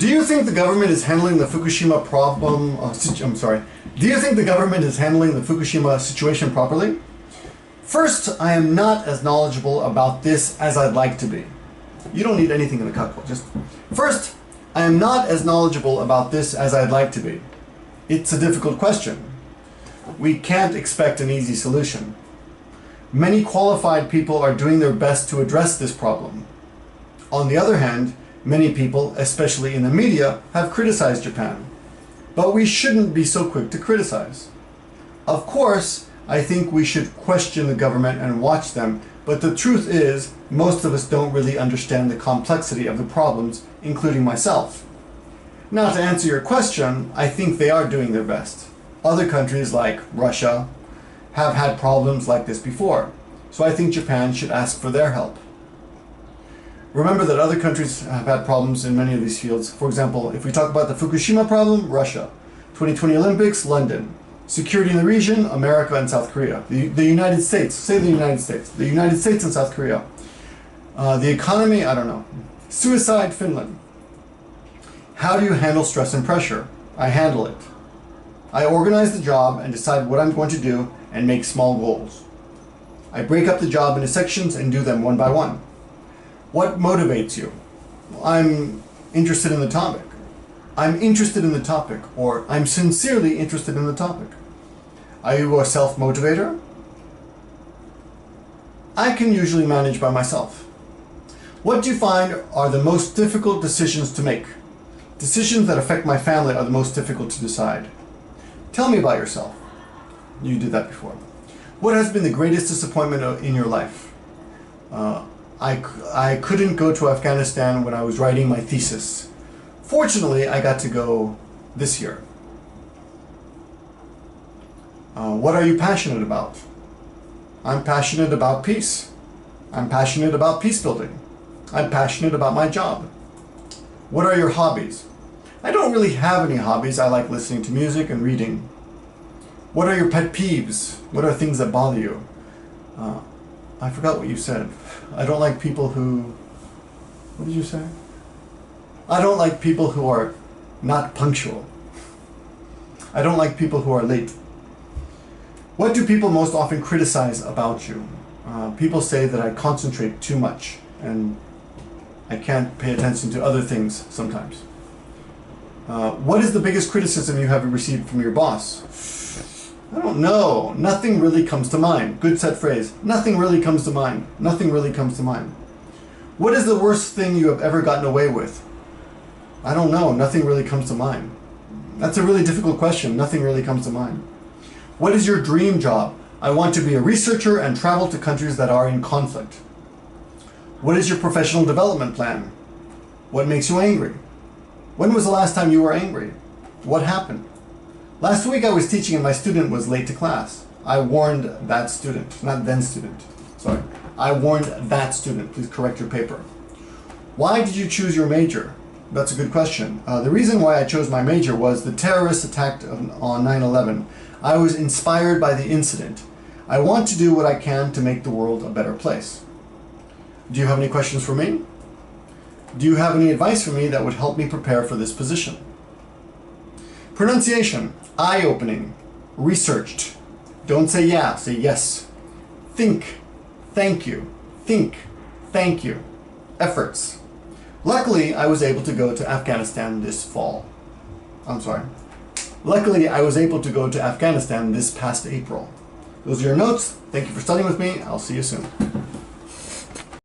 Do you think the government is handling the Fukushima problem? Do you think the government is handling the Fukushima situation properly? First, I am not as knowledgeable about this as I'd like to be. You don't need anything in the cup. First, I am not as knowledgeable about this as I'd like to be. It's a difficult question. We can't expect an easy solution. Many qualified people are doing their best to address this problem. On the other hand, many people, especially in the media, have criticized Japan. But we shouldn't be so quick to criticize. Of course, I think we should question the government and watch them, but the truth is, most of us don't really understand the complexity of the problems, including myself. Now, to answer your question, I think they are doing their best. Other countries like Russia have had problems like this before, so I think Japan should ask for their help. Remember that other countries have had problems in many of these fields. For example, if we talk about the Fukushima problem, Russia. 2020 Olympics, London. Security in the region, America and South Korea. The United States, say the United States. The United States and South Korea. The economy, I don't know. Suicide, Finland. How do you handle stress and pressure? I handle it. I organize the job and decide what I'm going to do and make small goals. I break up the job into sections and do them one by one. What motivates you? I'm interested in the topic. I'm interested in the topic, or I'm sincerely interested in the topic. Are you a self-motivator? I can usually manage by myself. What do you find are the most difficult decisions to make? Decisions that affect my family are the most difficult to decide. Tell me about yourself. You did that before. What has been the greatest disappointment in your life? I couldn't go to Afghanistan when I was writing my thesis. Fortunately, I got to go this year. What are you passionate about? I'm passionate about peace. I'm passionate about peace building. I'm passionate about my job. What are your hobbies? I don't really have any hobbies. I like listening to music and reading. What are your pet peeves? What are things that bother you? I forgot what you said. I don't like people who... What did you say? I don't like people who are not punctual. I don't like people who are late. What do people most often criticize about you? People say that I concentrate too much and I can't pay attention to other things sometimes. What is the biggest criticism you have received from your boss? I don't know. Nothing really comes to mind. Good set phrase. Nothing really comes to mind. Nothing really comes to mind. What is the worst thing you have ever gotten away with? I don't know. Nothing really comes to mind. That's a really difficult question. Nothing really comes to mind. What is your dream job? I want to be a researcher and travel to countries that are in conflict. What is your professional development plan? What makes you angry? When was the last time you were angry? What happened? Last week I was teaching and my student was late to class. I warned that student, not then student. Sorry. I warned that student. Please correct your paper. Why did you choose your major? That's a good question. The reason why I chose my major was the terrorist attack on 9/11. I was inspired by the incident. I want to do what I can to make the world a better place. Do you have any questions for me? Do you have any advice for me that would help me prepare for this position? Pronunciation. Eye-opening. Researched. Don't say yeah, say yes. Think. Thank you. Think. Thank you. Efforts. Luckily, I was able to go to Afghanistan this fall. Luckily, I was able to go to Afghanistan this past April. Those are your notes. Thank you for studying with me. I'll see you soon.